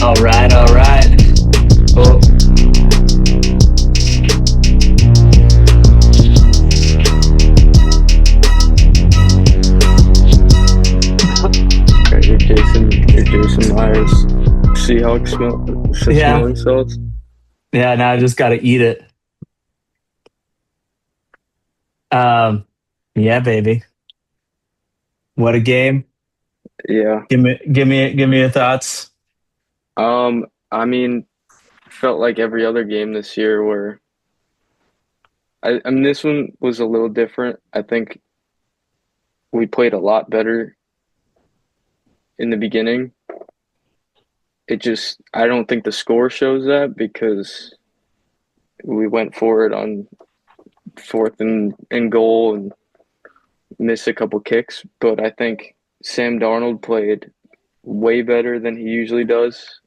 All right, all right. Well, Okay, you're Jason Myers, Seahawks yeah, smelling salts. yeah. Now I just got to eat it. Um, yeah, baby. What a game! Yeah. Give me your thoughts. I mean, felt like every other game this year where I mean this one was a little different. I think we played a lot better in the beginning. I don't think the score shows that because we went for it on fourth and goal and missed a couple kicks. But I think Sam Darnold played way better than he usually does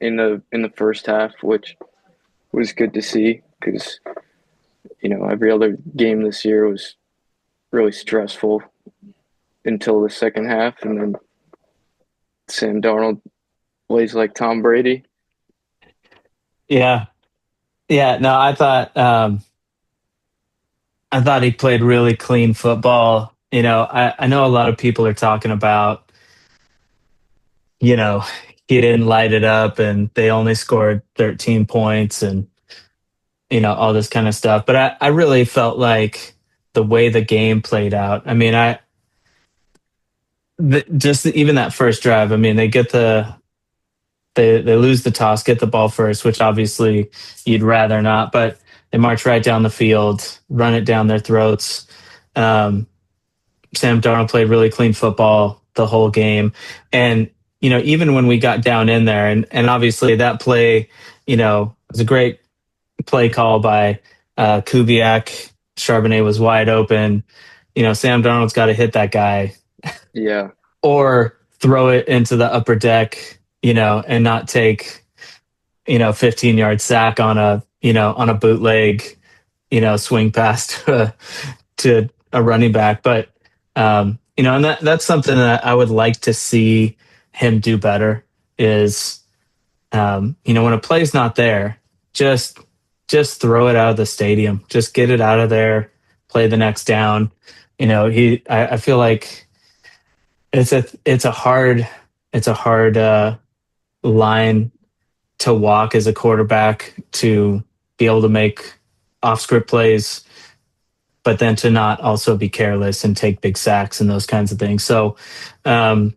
in the first half, which was good to see because every other game this year was really stressful until the second half, and then Sam Darnold plays like Tom Brady. Yeah, yeah. No, I thought he played really clean football. I know a lot of people are talking about, you know, he didn't light it up and they only scored 13 points and all this kind of stuff. But I really felt like the way the game played out. I mean, just even that first drive. I mean, they lose the toss, get the ball first, which obviously you'd rather not, but they march right down the field, run it down their throats. Um, Sam Darnold played really clean football the whole game, and even when we got down in there, and obviously that play, was a great play call by Kubiak. Charbonnet was wide open. Sam Darnold's got to hit that guy Yeah, or throw it into the upper deck, and not take, 15-yard sack on a bootleg, swing pass to a running back. But, and that's something that I would like to see him do better is, when a play's not there, just throw it out of the stadium. Just get it out of there. Play the next down. I feel like it's a hard line to walk as a quarterback to be able to make off script plays, but then to not also be careless and take big sacks and those kinds of things. So um,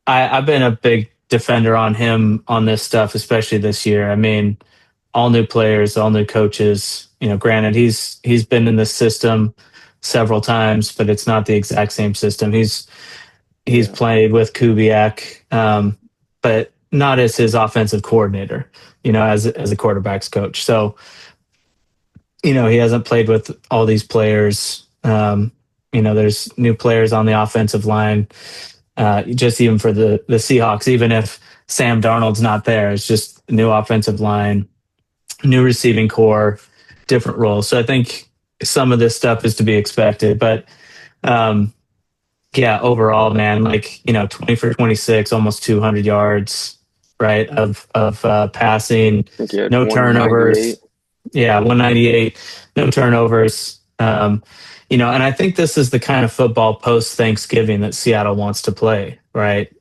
I've been a big defender on him on this stuff, especially this year. I mean, all new players, all new coaches. Granted, he's been in this system several times, but it's not the exact same system. He's yeah, played with Kubiak, but not as his offensive coordinator. As a quarterbacks coach. So he hasn't played with all these players. There's new players on the offensive line. Just even for the Seahawks, even if Sam Darnold's not there, it's just a new offensive line, new receiving core, different roles. So I think some of this stuff is to be expected. But um, yeah, overall, man, 20 for 26, almost 200 yards, right, of passing, I think he had no 198. turnovers. Yeah, 198, no turnovers. And I think this is the kind of football post Thanksgiving that Seattle wants to play, right?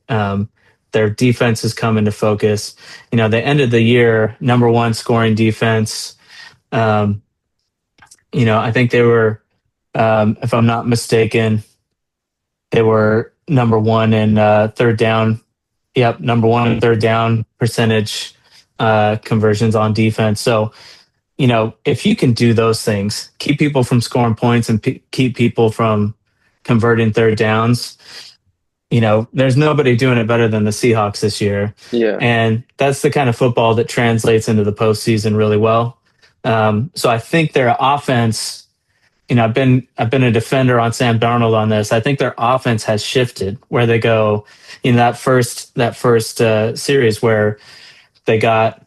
Their defense has come into focus. They ended the year number one scoring defense. Um, I think they were, if I'm not mistaken, they were number one in third down. Yep, number one in third down percentage conversions on defense. So, if you can do those things, keep people from scoring points and keep people from converting third downs, there's nobody doing it better than the Seahawks this year. Yeah, And that's the kind of football that translates into the postseason really well. So I think their offense, I've been a defender on Sam Darnold on this. I think their offense has shifted where they go in that first series where they got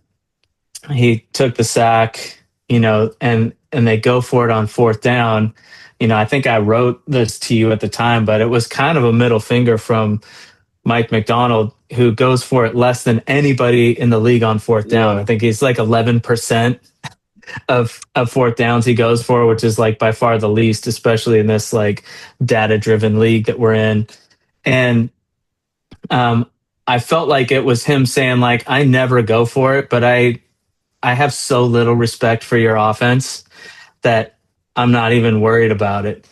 he took the sack, and they go for it on fourth down. I think I wrote this to you at the time, but it was kind of a middle finger from Mike McDonald who goes for it less than anybody in the league on fourth down. Yeah, I think he's like 11% of fourth downs he goes for, which is like by far the least, especially in this like data driven league that we're in. And um, I felt like it was him saying like, I never go for it, but I have so little respect for your offense that I'm not even worried about it.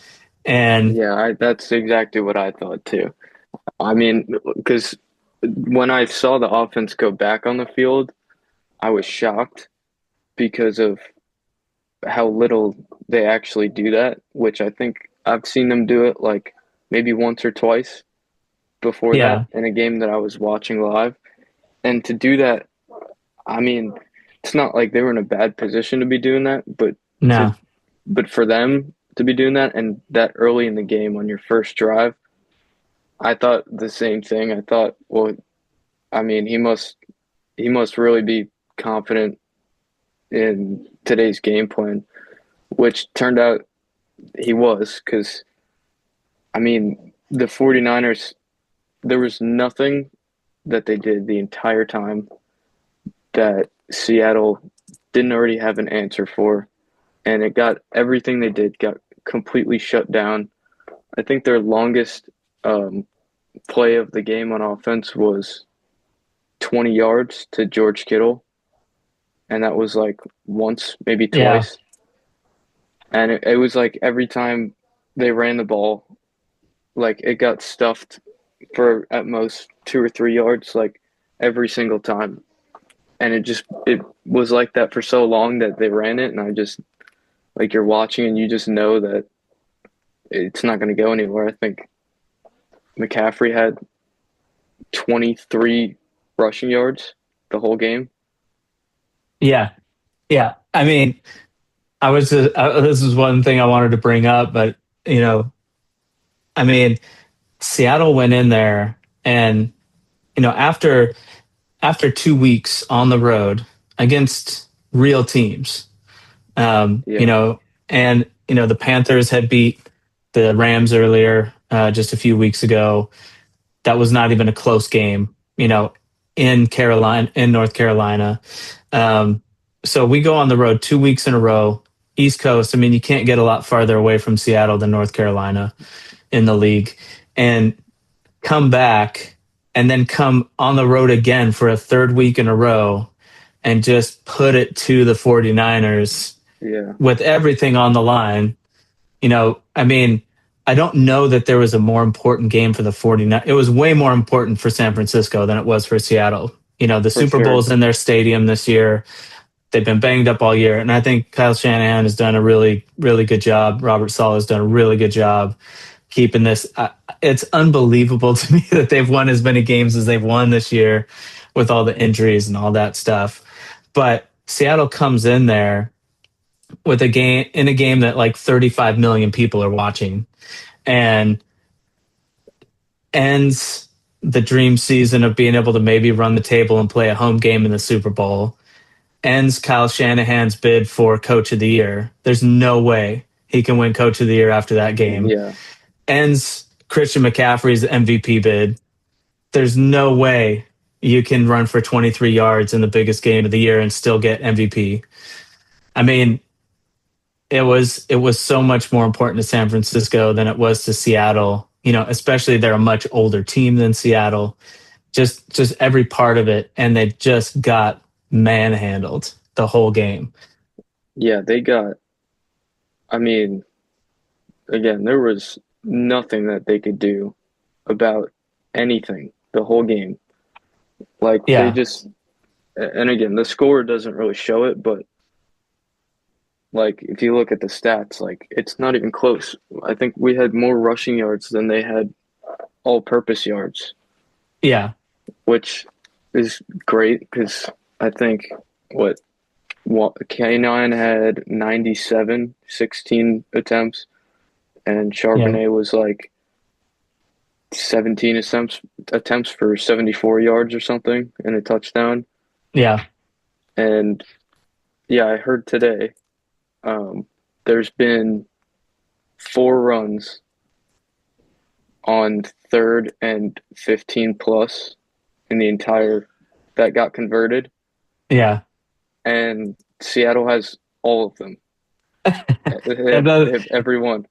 And yeah, that's exactly what I thought too. I mean, because when I saw the offense go back on the field, I was shocked because of how little they actually do that, which I think I've seen them do it like maybe once or twice before that yeah, in a game that I was watching live. And to do that, I mean, it's not like they were in a bad position to be doing that, to no, but for them to be doing that and that early in the game on your first drive, I thought the same thing. I thought, well, I mean, he must really be confident in today's game plan, which turned out he was because I mean, the 49ers, there was nothing that they did the entire time that Seattle didn't already have an answer for. And it got everything they did got completely shut down. I think their longest um, play of the game on offense was 20 yards to George Kittle. And that was like once, maybe yeah, twice. And it was like every time they ran the ball, like it got stuffed for at most 2 or 3 yards, like every single time. And it was like that for so long that they ran it, and I just like you're watching and you just know that it's not going to go anywhere. I think McCaffrey had 23 rushing yards the whole game. yeah, yeah. I mean, this is one thing I wanted to bring up, but you know, I mean, Seattle went in there and after 2 weeks on the road against real teams, Yeah, and the Panthers had beat the Rams earlier, just a few weeks ago. That was not even a close game, in North Carolina. Um, so we go on the road 2 weeks in a row, East Coast. I mean, you can't get a lot farther away from Seattle than North Carolina in the league, and come back and then come on the road again for a third week in a row and just put it to the 49ers yeah, with everything on the line. I mean, I don't know that there was a more important game for the 49ers. It was way more important for San Francisco than it was for Seattle. The for Super sure. Bowl's in their stadium this year. They've been banged up all year. And I think Kyle Shanahan has done a really, really good job. Robert Saleh has done a really good job keeping this. It's unbelievable to me that they've won as many games as they've won this year with all the injuries and all that stuff. But Seattle comes in there with a game that like 35 million people are watching, and ends the dream season of being able to maybe run the table and play a home game in the Super Bowl, ends Kyle Shanahan's bid for coach of the year. There's no way he can win coach of the year after that game. Yeah, Ends Christian McCaffrey's MVP bid. There's no way you can run for 23 yards in the biggest game of the year and still get MVP. I mean, it was so much more important to San Francisco than it was to Seattle. Especially they're a much older team than Seattle. Just every part of it, and they just got manhandled the whole game. yeah, they got, I mean, again, there was nothing that they could do about anything the whole game. Like they Yeah, just, and again, the score doesn't really show it, but like if you look at the stats, like it's not even close. I think we had more rushing yards than they had all-purpose yards, yeah, which is great because I think what K9 had 97, 16 attempts, and yeah, Charbonnet was like 17 attempts for 74 yards or something and a touchdown. yeah, And yeah, I heard today um, there's been 4 runs on 3rd and 15 plus in the entire that got converted, Yeah. and Seattle has all of them. That does, They have every one.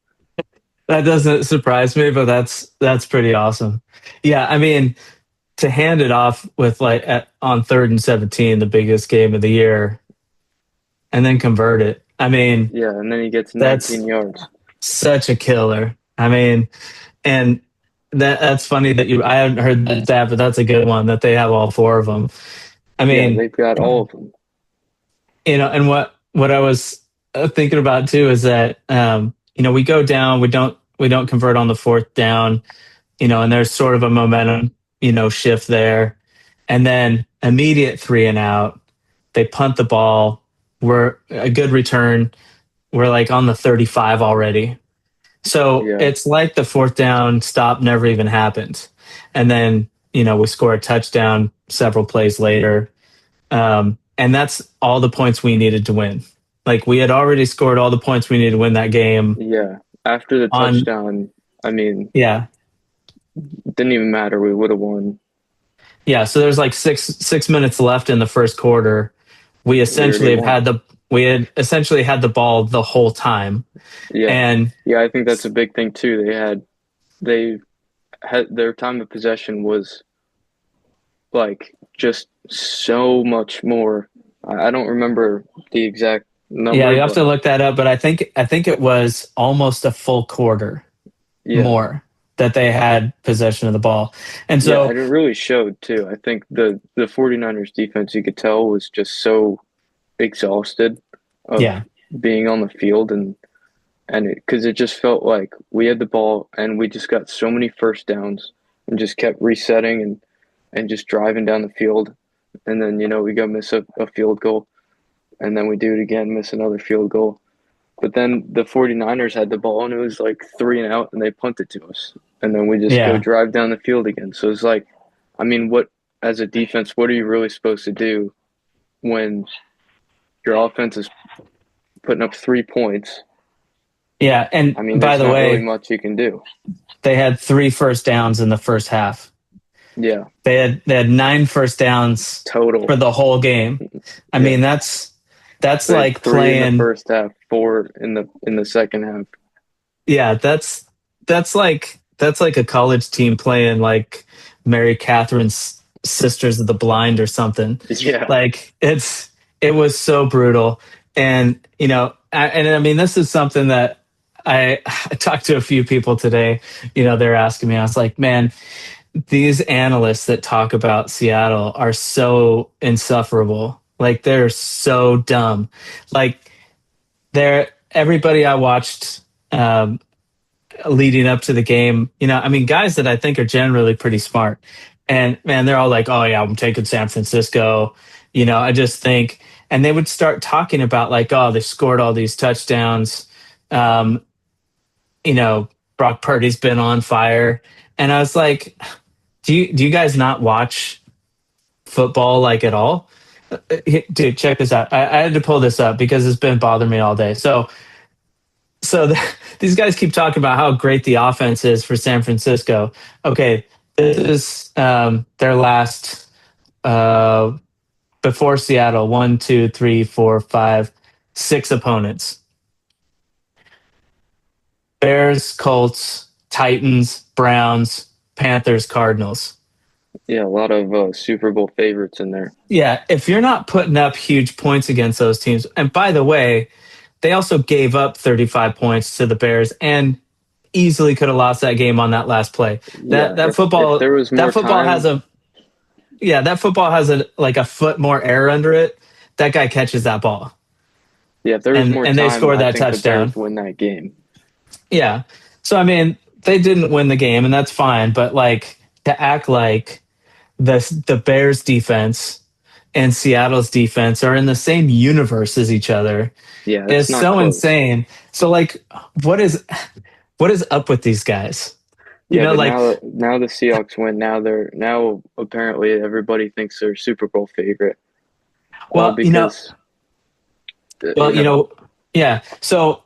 that doesn't surprise me, but that's pretty awesome. Yeah, I mean, to hand it off with on 3rd and 17, the biggest game of the year, and then convert it. I mean, Yeah, and then he gets that's 19 yards. such a killer. I mean, and that's funny that I haven't heard the stat, but that's a good one that they have all four of them. I Yeah, mean, they've got all of them. and what I was thinking about too is that we go down, we don't convert on the 4th down, and there's sort of a momentum, shift there, and then immediate 3-and-out, they punt the ball. We're a good return. We're like on the 35 already. So Yeah, it's like the 4th down stop never even happened. And then, we score a touchdown several plays later. And that's all the points we needed to win. Like we had already scored all the points we needed to win that game yeah. After the on, touchdown, I mean, yeah. it didn't even matter. We would have won. Yeah. So there's like 6 minutes left in the first quarter. We We already essentially have won. we had essentially had the ball the whole time. Yeah, And yeah. I think that's a big thing too. They had their time of possession was like just so much more. I don't remember the exact yeah, number, you have but to look that up, but I think it was almost a full quarter yeah, more that they had possession of the ball. And yeah, so, and it really showed too. I think the 49ers defense, you could tell, was just so exhausted of yeah, being on the field, and because it just felt like we had the ball and we just got so many first downs and just kept resetting and just driving down the field, and then we go miss a field goal, and then we do it again, miss another field goal. But then the 49ers had the ball and it was like 3-and-out and they punted to us. And then we just go yeah, drive down the field again. So it's like, I mean, what, as a defense, what are you really supposed to do when your offense is putting up 3 points? yeah. And I mean, by there's the not really way, much you can do. they had 3 first downs in the first half. Yeah, They had 9 first downs total. for the whole game. I Yeah. mean, that's They had like three in the playing. first half, four in the second half. Yeah, that's like a college team playing like Mary Catherine's Sisters of the Blind or something. Yeah. Like it was so brutal, and and I mean this is something that I talked to a few people today. They're asking me. I was like, man, these analysts that talk about Seattle are so insufferable. Like they're so dumb. Like they're everybody I watched. Leading up to the game, I mean, guys that I think are generally pretty smart. And man, they're all like, oh, yeah, I'm taking San Francisco. I just think, and they would start talking about like, oh, they scored all these touchdowns. Um, Brock Purdy's been on fire. And I was like, do you guys not watch football like at all? Dude, check this out. I had to pull this up because it's been bothering me all day. So these guys keep talking about how great the offense is for San Francisco. Okay, this is their last before Seattle. 1, 2, 3, 4, 5, 6 opponents: Bears, Colts, Titans, Browns, Panthers, Cardinals. Yeah, a lot of Super Bowl favorites in there. Yeah, if you're not putting up huge points against those teams, and by the way, they also gave up 35 points to the Bears and easily could have lost that game on that last play. Yeah, That if football there was that more football has time, a yeah, that football has a foot more air under it. That guy catches that ball. yeah, if there was And more and they time, scored I that think the touchdown. Bears win that game. Yeah. So I mean, they didn't win the game and that's fine, but like to act like the Bears defense and Seattle's defense are in the same universe as each other Yeah, it's is not so close. insane. So like what is up with these guys? Yeah, but Like now the Seahawks win. Now apparently everybody thinks they're Super Bowl favorite, all well, because well, yeah. So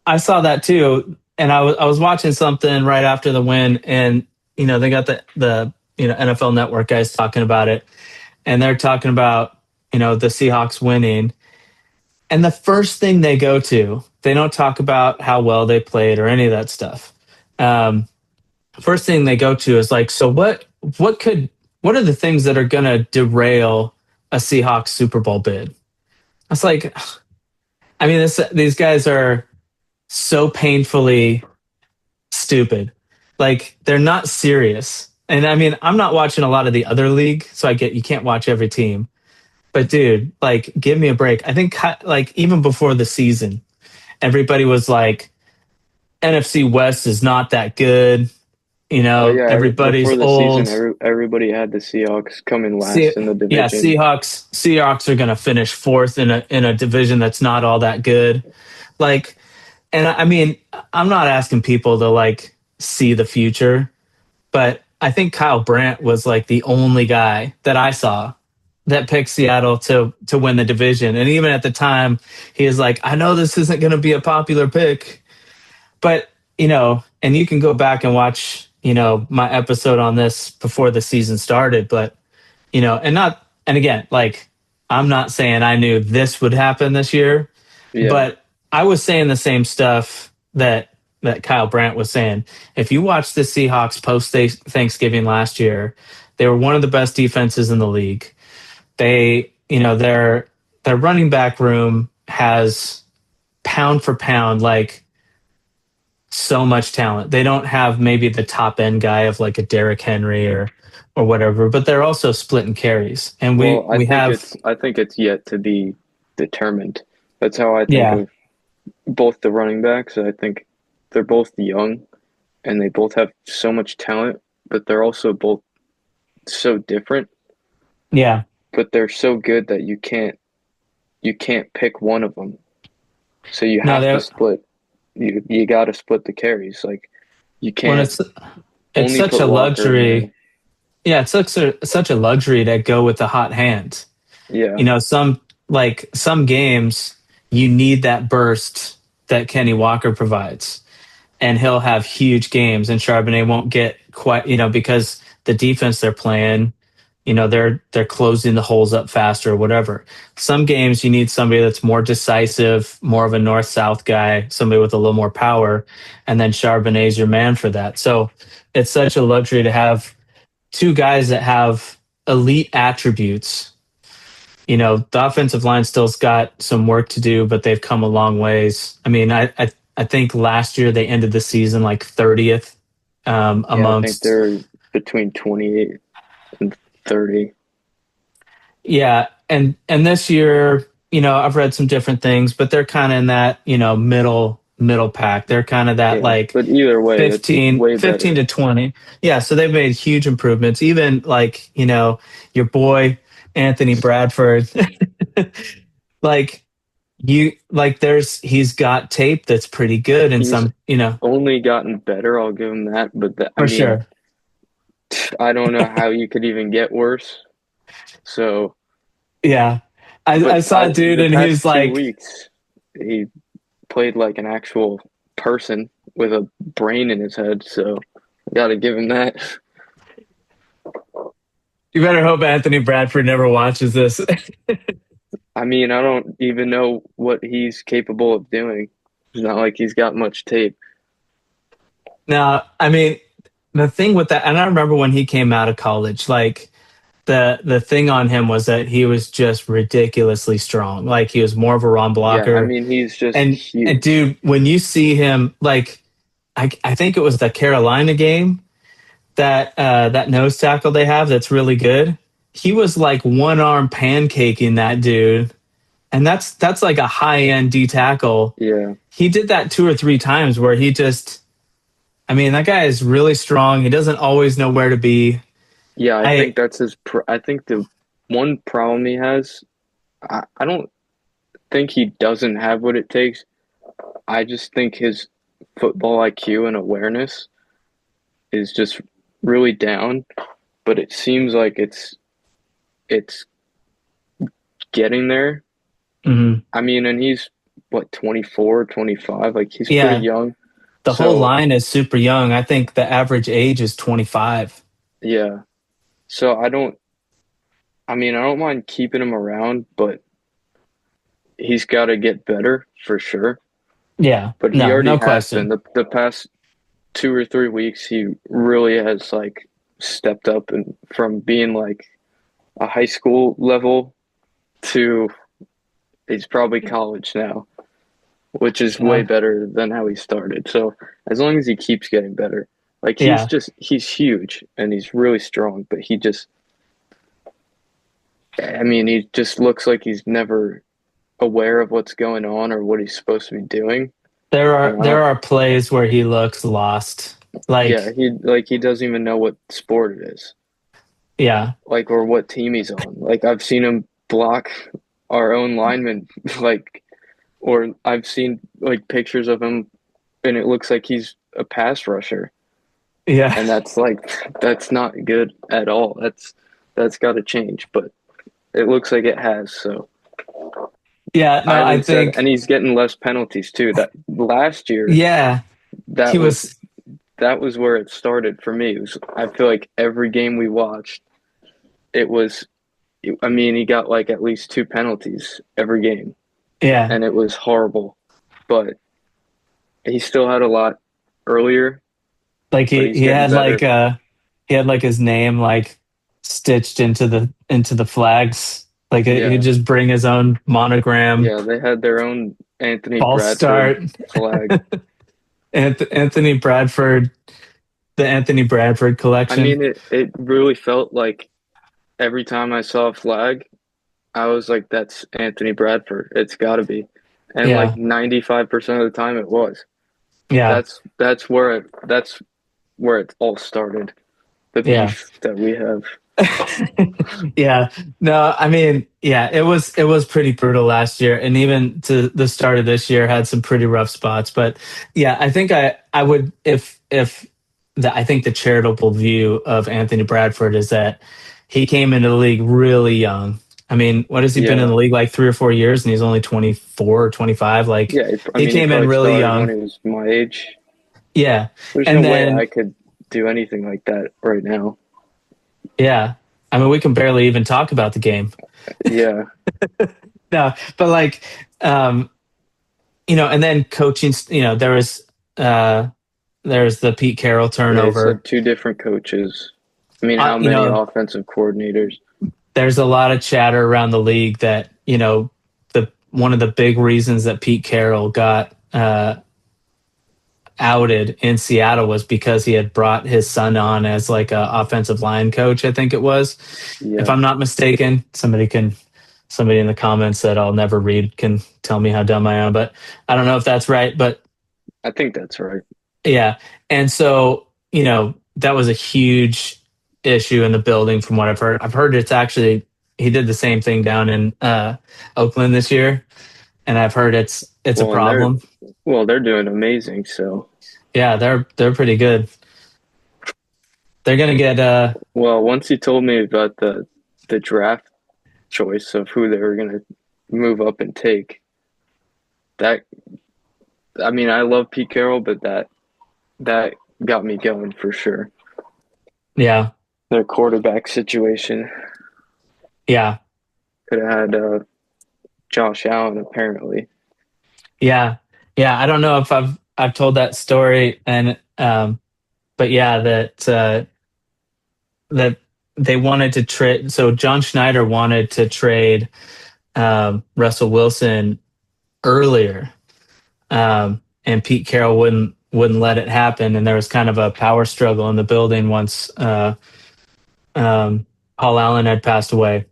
I saw that too, and I was watching something right after the win, and they got the NFL Network guys talking about it, and they're talking about the Seahawks winning, and the first thing they go to, they don't talk about how well they played or any of that stuff. Um, First thing they go to is like, so what could what are the things that are going to derail a Seahawks Super Bowl bid? I was like, I mean, these guys are so painfully stupid. Like they're not serious. And I mean, I'm not watching a lot of the other league, so I get you can't watch every team. But dude, like, give me a break. I think like even before the season, everybody was like, NFC West is not that good. Oh yeah, Everybody's before the season, old. everybody had the Seahawks coming See, last in the yeah, division. Seahawks are going to finish fourth in a division that's not all that good. Like, and I mean, I'm not asking people to like see the future, but I think Kyle Brandt was like the only guy that I saw that picked Seattle to win the division. And even at the time, he was like, I know this isn't going to be a popular pick, but and you can go back and watch, my episode on this before the season started, but and again, like I'm not saying I knew this would happen this year, Yeah, but I was saying the same stuff that Kyle Brandt was saying. If you watch the Seahawks post Thanksgiving last year, they were one of the best defenses in the league. They, their running back room has pound for pound like so much talent. They don't have maybe the top end guy of like a Derrick Henry or whatever, but they're also splitting carries. And we well, we have I think it's yet to be determined. That's how I think yeah, of both the running backs. I think they're both young and they both have so much talent, but they're also both so different. yeah. But they're so good that you can't pick one of them. So you No, have to they split. You got to split the carries. Like you when can't it's only such put a Walker in there. luxury. Yeah, it's such a luxury to go with the hot hand. Yeah, Some games you need that burst that Kenny Walker provides, and he'll have huge games, and Charbonnet won't get quite, because the defense they're playing, they're closing the holes up faster or whatever. Some games you need somebody that's more decisive, more of a north south guy, somebody with a little more power, and then Charbonnet's your man for that. So it's such a luxury to have two guys that have elite attributes. The offensive line still's got some work to do, but they've come a long ways. I mean, I think last year they ended the season like 30th yeah. I think amongst. they're between 28 and 30. Yeah, and this year, I've read some different things, but they're kind of in that, middle pack. They're kind of that Yeah, like but either way, it's 15, way 15 better. to 20. Yeah, so they've made huge improvements. Even like, your boy Anthony Bradford, like he's got tape that's pretty good in He's some, only gotten better. I'll give him that. But I for mean, sure. I don't know how you could even get worse. So, Yeah. I but saw a dude the and past he's two like, weeks, he played like an actual person with a brain in his head. So, got to give him that. you better hope Anthony Bradford never watches this. I mean, I don't even know what he's capable of doing. It's not like he's got much tape. Now, I mean, the thing with that, and I remember when he came out of college, like the thing on him was that he was just ridiculously strong. Like he was more of a run Yeah, I blocker. mean, he's just And huge. dude, when you see him, like I think it was the Carolina game that nose tackle they have that's really good. He was like one arm pancaking that dude, and that's like a high end D tackle. Yeah. He did that two or three times where he just, I mean, that guy is really strong. He doesn't always know where to be. Yeah, I I think that's I think the one problem he has, I don't think he doesn't have what it takes. I just think his football IQ and awareness is just really down, but it seems like it's getting there. mhm. I mean, and he's what 24, 25, like he's pretty Yeah, young. the whole So, line is super young. I think the average age is 25. yeah. So I don't mind keeping him around, but he's got to get better for sure. Yeah, But he no, already no has been. question. The past 2 or 3 weeks, he really has like stepped up and from being like a high school level to he's probably college now, which is way Yeah, better than how he started. So as long as he keeps getting better, like yeah. he's huge and he's really strong, but he just looks like he's never aware of what's going on or what he's supposed to be doing. There are And I there don't, are plays where he looks lost. yeah, Like, he doesn't even know what sport it is, yeah, like or what team he's on. Like I've seen him block our own lineman, like or I've seen like pictures of him and it looks like he's a pass rusher. yeah, And that's not good at all. That's got to change, but it looks like it has. So yeah. I No, I haven't said, and think he's getting less penalties too. That last year, yeah, he that was was. that was where it started for me. I feel like every game we watched, it was. I mean, he got like at least two penalties every game, Yeah, and it was horrible. But he still had a lot earlier, like but he he's he getting had like better. he had like his name like stitched into the flags. Like he'd Yeah, just bring his own monogram yeah. They had their own Anthony false Bradford start. flag. Anthony Bradford, the Anthony Bradford I collection. mean, it really felt like every time I saw a flag, I was like, that's Anthony Bradford. It's got to be. And like Yeah, 95% of the time it was. yeah, That's where it all started. The yeah. beef that we have. Yeah. No, I mean, yeah, it was pretty brutal last year, and even to the start of this year had some pretty rough spots. But yeah, I think I would if the I think the charitable view of Anthony Bradford is that he came into the league really young. I mean, what has he been in Yeah. the league like 3 or 4 years, and he's only 24 or 25? Like Yeah, I he mean, he came in probably really started when young. he was my age. Yeah. There's no And way then I could do anything like that right now. yeah. I mean, we can barely even talk about the game. Yeah. No, but like um and then coaching, uh, there's the Pete Carroll Yeah, it's turnover. like two different coaches. I mean, how You many know, offensive coordinators? there's a lot of chatter around the league that, the one of the big reasons that Pete Carroll got outed in Seattle was because he had brought his son on as like a offensive line coach, I think it was. If Yeah, I'm not mistaken, somebody in the comments that I'll never read can tell me how dumb I am, but I don't know if that's right. But I think that's right. yeah. And so, that was a huge issue in the building from what I've heard. I've heard it's actually he did the same thing down in Oakland this year, and I've heard it's a Well, and they're problem. well, they're doing amazing. So, Yeah, they're pretty good. They're gonna get well, once you told me about the draft choice of who they were gonna move up and take, that I mean, I love Pete Carroll, but that got me going for sure. yeah, Their quarterback situation yeah, could have had Josh Allen apparently. yeah, yeah. I don't know if I've told that story, and but yeah, that they wanted to trade. So John Schneider wanted to trade Russell Wilson earlier, and Pete Carroll wouldn't let it happen. And there was kind of a power struggle in the building once Paul Allen had passed away,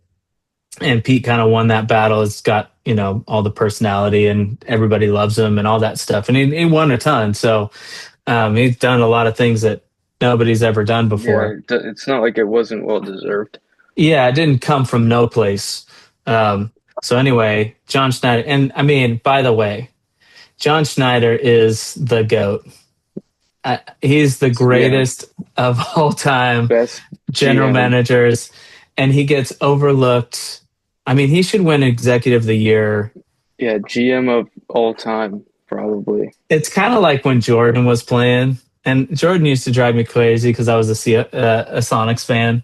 and Pete kind of won that battle. It's got all the personality and everybody loves him and all that stuff, and he won a ton. So he's done a lot of things that nobody's ever done Yeah, before. it's not like it wasn't well deserved. Yeah, it didn't come from no place. Um, so anyway, John Schneider, and I mean, by the way, John Schneider is the goat. He's the Yeah, greatest of all time best general GM. managers, and he gets overlooked. I mean, he should win Executive of the Year. Yeah, GM of all time probably. It's kind of like when Jordan was playing, and Jordan used to drive me crazy because I was a Sonics fan.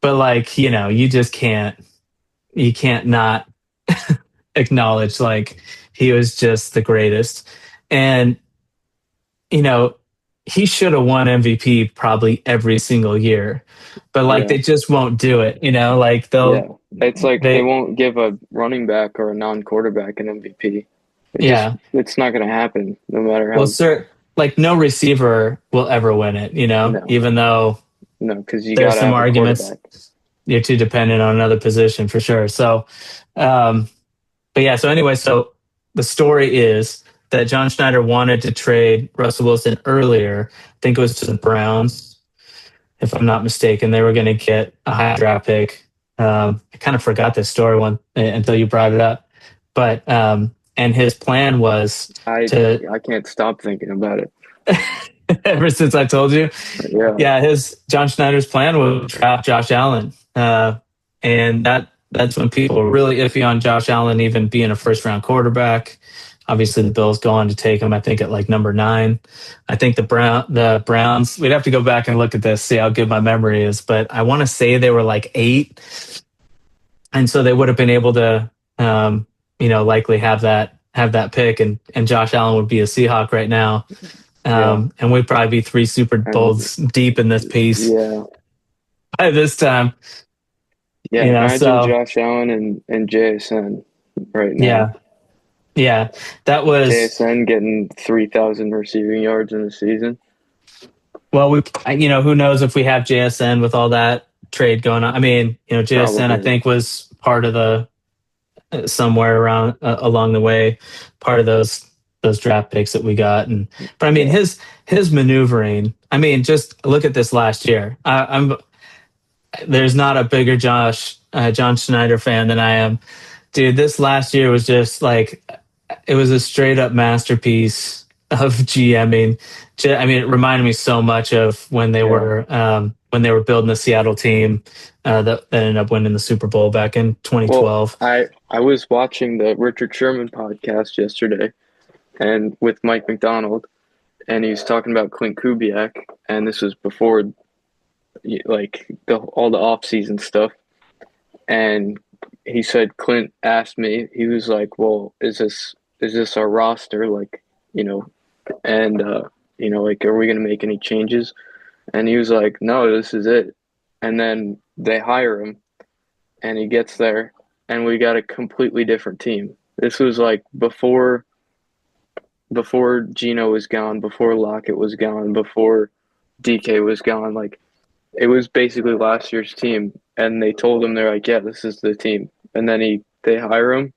but like, you just can't not acknowledge like he was just the greatest. And you know, he should have won MVP probably every single year, but like Yeah, they just won't do it. Like yeah. It's like they they, won't give a running back or a non-quarterback an MVP. yeah. It's not going to happen no matter Well, how. sir, like no receiver will ever win it. No, Even though no, because you got there's to some have a arguments, quarterback. you're too dependent on another position for sure. So, um, but yeah. So anyway, so the story is that John Schneider wanted to trade Russell Wilson earlier. I think it was to the Browns, if I'm not mistaken. They were going to get a high draft pick. I kind of forgot this story until you brought it up. But and his plan was I to I can't stop thinking about it. ever since I told you, Yeah, yeah, his John Schneider's plan was to draft Josh Allen, and that's when people were really iffy on Josh Allen even being a first round quarterback. Obviously, the Bills go on to take him. I think at like number 9. I think the Browns. We'd have to go back and look at this, see how good my memory is, but I want to say they were like 8, and so they would have been able to, likely have that pick, and Josh Allen would be a Seahawk right now, yeah, and we'd probably be 3 Super and Bowls deep in this piece yeah, by this time. yeah. Imagine So Josh Allen and JSN right now. yeah, yeah, that was JSN getting 3,000 receiving yards in the season. well. Who knows if we have JSN with all that trade going on. I mean, JSN I Probably think not. was part of the somewhere around along the way, part of those draft picks that we got. And but I mean Yeah, his maneuvering. I mean, just look at this last year. I'm There's not a bigger John Schneider fan than I am, dude. This last year was just like it was a straight up masterpiece of GMing. I mean, it reminded me so much of yeah. when they were building the Seattle team that ended up winning the Super Bowl back in Well, 2012. I was watching the Richard Sherman podcast yesterday, and with Mike McDonald, and he was talking about Clint Kubiak, and this was before like all the off season stuff, and he said Clint asked me, he was like, "Well, is this our roster? Like, you know, and like, are we gonna make any changes?" And he was like, "No, this is it." And then they hire him, and he gets there, and we got a completely different team. This was like before Gino was gone, before Lockett was gone, before DK was gone. Like it was basically last year's team, and they told him they're like, yeah, this is the team. And then they hire him,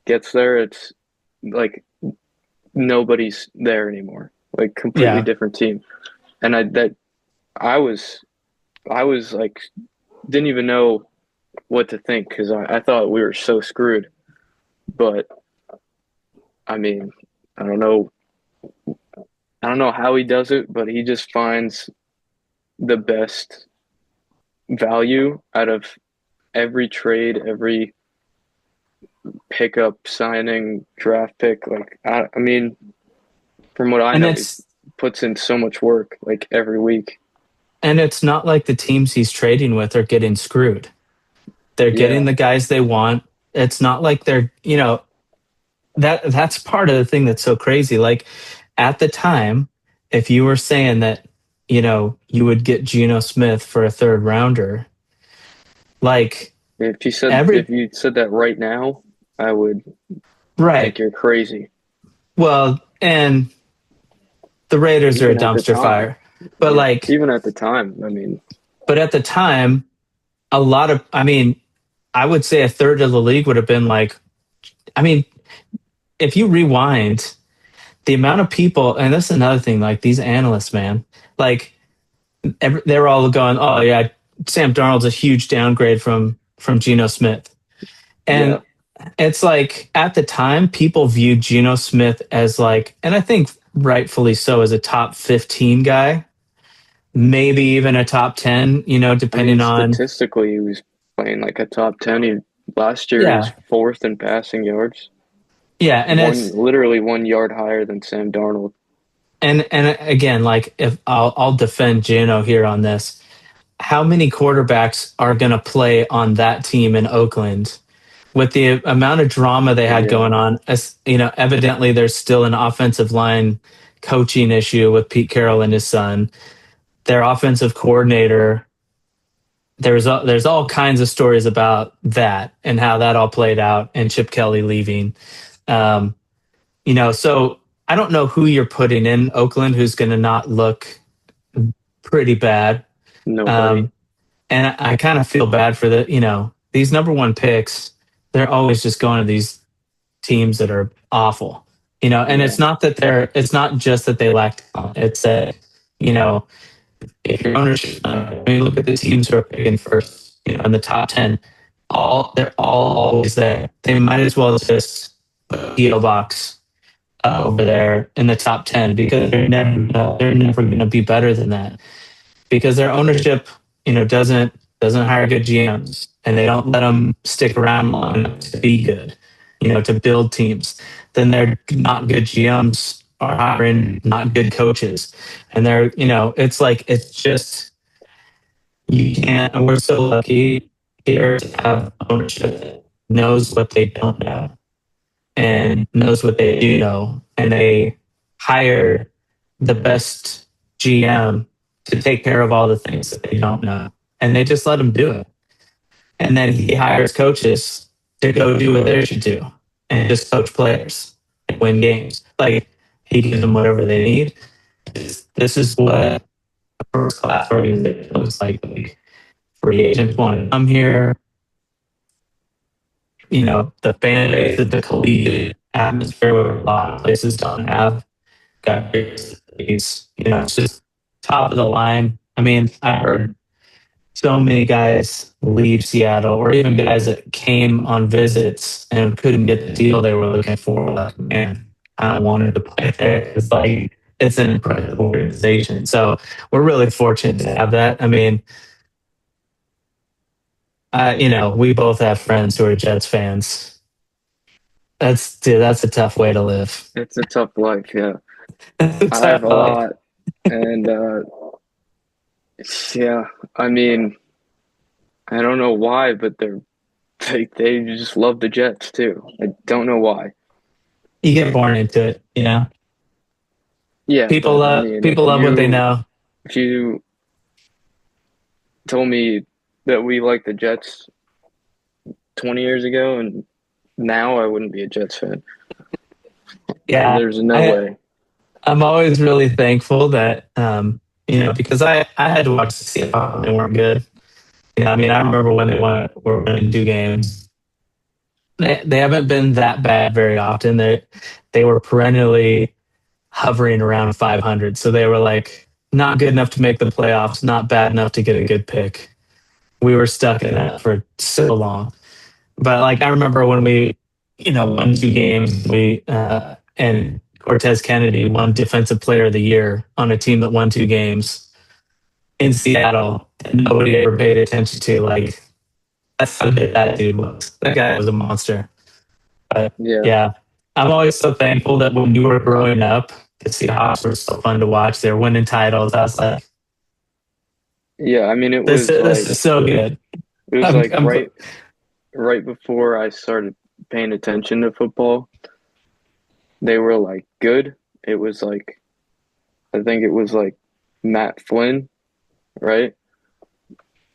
gets there, it's like nobody's there anymore. Like completely Yeah, different team. And I was I was like didn't even know what to think because I thought we were so screwed. But I mean, I don't know I don't know how he does it, but he just finds the best value out of every trade, every pickup, signing, draft pick. Like I mean, from what I and know, he it's puts in so much work like every week. it's not like the teams he's trading with are getting screwed. They're getting Yeah, the guys they want. It's not like they're that's part of the thing that's so crazy. Like at the time, if you were saying that you would get Geno Smith for a third rounder, like if every you said that right now, I would think right. you're crazy. Well, and the Raiders are a Even at the dumpster time, fire, but yeah, like, even at the time, I mean, but at the time, a lot of, I mean, I would say a third of the league would have been like, I mean, if you rewind the amount of people, and that's another thing, like these analysts, man, like they're all going, oh yeah, Sam Darnold's a huge downgrade from Geno Smith, yeah. and it's like at the time people viewed Geno Smith as like, and I think rightfully so, as a top 15 guy, maybe even a top 10, I mean, depending on, statistically, he was playing like a top 10. Last year, he was yeah, fourth in passing yards, yeah, and one it's literally 1 yard higher than Sam Darnold. and again, like if I'll defend Geno here on this, how many quarterbacks are going to play on that team in Oakland with the amount of drama they had Yeah. going on? As you know, evidently there's still an offensive line coaching issue with Pete Carroll and his son. Their offensive coordinator, there's all kinds of stories about that and how that all played out, and Chip Kelly leaving. Um, so I don't know who you're putting in Oakland who's going to not look pretty bad. Nobody. Um, and I kind of feel bad for these number one picks. They're always just going to these teams that are awful, and Yeah. it's not just that they lack talent. It's that, you know, if your ownership, I mean, look at the teams who are picking first, in the top 10, they're all always there. They might as well just put a PO box over there in the top 10 because they're never going to be better than that because their ownership, doesn't hire good GMs and they don't let them stick around long enough to be good, to build teams. Then they're not good GMs are hiring not good coaches, and it's just you can't. And we're so lucky here to have ownership that knows what they don't know and knows what they do know, and they hire the best GM to take care of all the things that they don't know, and they just let them do it. And then he hires coaches to go do what they should do and just coach players and win games. Like he gives them whatever they need. This is what a first class organization looks like. Like free agents want to come here. The fan base, the collegiate atmosphere where a lot of places don't have. Got great facilities. It's just top of the line. I mean, I heard so many guys leave Seattle, or even guys that came on visits and couldn't get the deal they were looking for. Like, man, I wanted to play there. It's like it's an incredible organization. So we're really fortunate to have that. I mean, we both have friends who are Jets fans. That's a tough way to live. It's a tough life. Yeah. That's a I have tough a life. lot. And yeah, I mean, I don't know why, but they just love the Jets too. I don't know why. You get born into it. Yeah, but I mean, People love what they know. if you told me that we like the Jets 20 years ago and now I wouldn't be a Jets fan. Yeah, There's no I way. I'm always really thankful that because I had to watch the Seahawks and they weren't good. I mean, I remember when were winning 2 games. They haven't been that bad very often. They were perennially hovering around 500, so they were like not good enough to make the playoffs, not bad enough to get a good pick. We were stuck in that for so long. But like I remember when we, won 2 games, we and Cortez Kennedy won Defensive Player of the Year on a team that won 2 games in Seattle that nobody ever paid attention to. Like that's how good that dude was. That guy was a monster. But Yeah. yeah, I'm always so thankful that when you were growing up, the Seahawks were so fun to watch. They're winning titles. I was like, Yeah, I mean this is so good. it was I'm, like I'm right before I started paying attention to football. They were like good. It was like I think it was like Matt Flynn, right?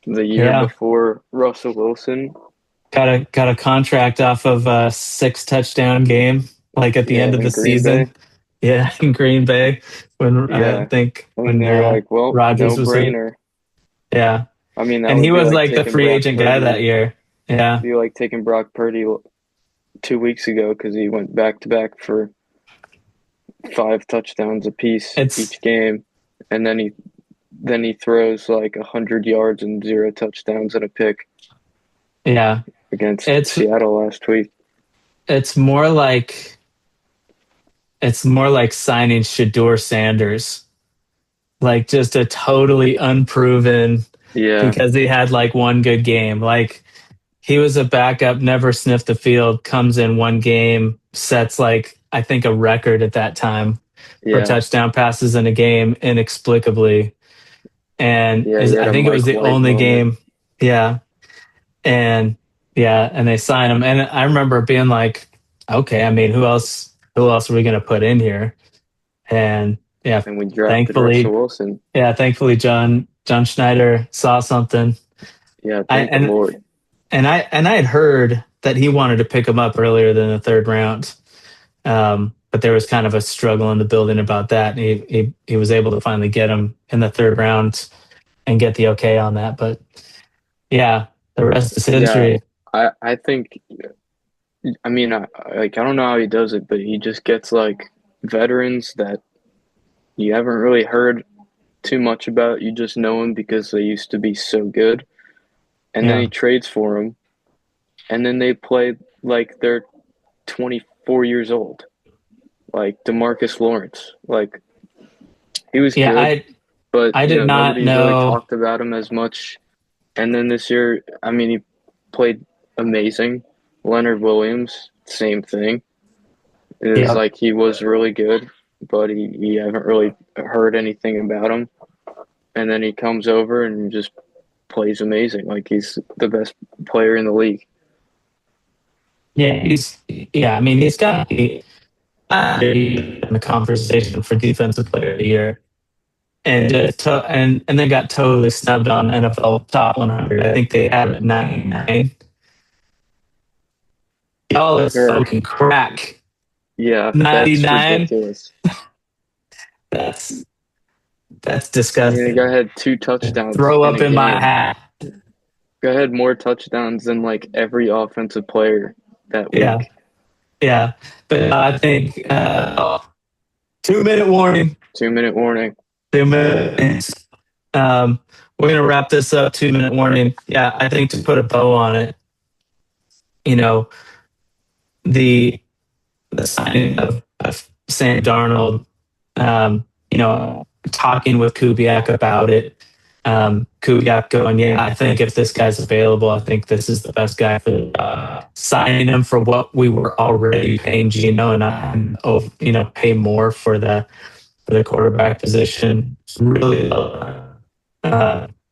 The year yeah. before Russell Wilson. Got a contract off of a 6 touchdown game, like at the Yeah, end of the in Green season. Bay. Yeah, in Green Bay when I Yeah. think And when they were like, well, no Rodgers was hurt. brainer. Yeah, I mean, that and he would be was like like the taking free Brock agent guy that Purdy, year. Yeah, be like taking Brock Purdy 2 weeks ago because he went back to back for 5 touchdowns apiece it's each game, and then he throws like 100 yards and 0 touchdowns and a pick yeah, against it's Seattle last week. it's more like signing Shador Sanders, like just a totally unproven Yeah, because he had like one good game. Like he was a backup, never sniffed the field, comes in one game, sets like I think a record at that time for yeah, touchdown passes in a game inexplicably. and Yeah, he had I a think it was Mike the White only moment. game. Yeah, and yeah, and they signed him, and I remember being like, okay, I mean, who else are we going to put in here? And yeah, And we drafted Russell thankfully, Wilson. thankfully, John Schneider saw something. Yeah, I thank the and Lord. I had heard that he wanted to pick him up earlier than the third round. But there was kind of a struggle in the building about that. And he was able to finally get him in the third round and get the okay on that. But yeah, the rest is Yeah, history. I think. I mean, I don't know how he does it, but he just gets like veterans that you haven't really heard too much about. You just know them because they used to be so good, and then Yeah, he trades for them, and then they play like they're 24 years old, like DeMarcus Lawrence. Like he was yeah. good, but I did not nobody really know. talked about him as much. And then this year, I mean, he played amazing. Leonard Williams, same thing. It was Yeah, like he was really good, but you haven't really heard anything about him. And then he comes over and just plays amazing. Like he's the best player in the league. yeah. I mean, he's got to be in the conversation for defensive player of the year. And and then got totally snubbed on NFL top 100. I think they had it 99. Y'all is Sure. fucking crack. Yeah, that's 99. ridiculous. That's that's I mean, the disgusting. guy had 2 touchdowns Throw in up a in my game. hat. The guy had more touchdowns than like every offensive player that Yeah, week. yeah. But I think 2 minute warning. 2 minute warning. 2 minutes. Um, we're gonna wrap this up. 2 minute warning. Yeah, I think to put a bow on it, you know, the signing of Sam Darnold, talking with Kubiak about it. Kubiak going, yeah, I think if this guy's available, I think this is the best guy for signing him for what we were already paying Gino, and pay more for the quarterback position. Really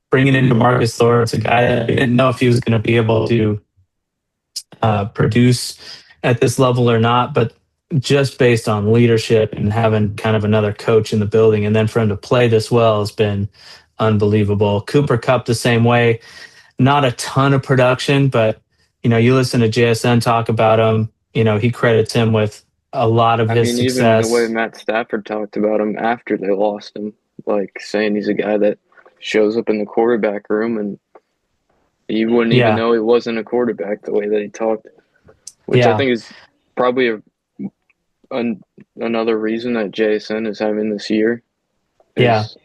bringing in Marcus Lawrence, a guy that we didn't know if he was going to be able to produce at this level or not, but just based on leadership and having kind of another coach in the building, and then for him to play this well has been unbelievable. Cooper Kupp the same way. Not a ton of production, but you listen to JSN talk about him. He credits him with a lot of I his mean, even the way success. Matt Stafford talked about him after they lost him, like saying he's a guy that shows up in the quarterback room and you wouldn't even Yeah, know he wasn't a quarterback the way that he talked, which I yeah, think is probably another reason that JSN is having this year yeah. is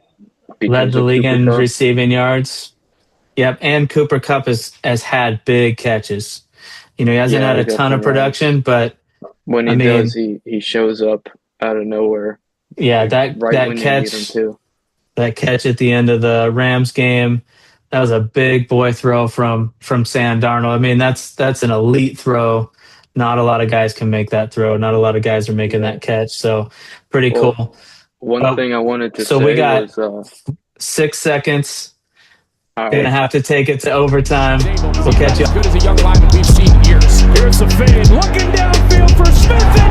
Led because the of league Cooper in Kupp. receiving yards. Yep, and Cooper Kupp has had big catches. He hasn't Yeah, had he a ton of definitely has. production, but When I he does, mean, he shows up out of nowhere, yeah, like that right that when you need him catch to. that catch at the end of the Rams game, that was a big boy throw from Sam Darnold. I mean, that's an elite throw. Not a lot of guys can make that throw. Not a lot of guys are making Yeah. that catch. So pretty Well, cool. one But thing I wanted to so we say got was, 6 seconds. all Gonna right, have to take it to overtime. We'll catch you. As good as a young lineman we've seen in years. Here's the fade, looking downfield for Smith.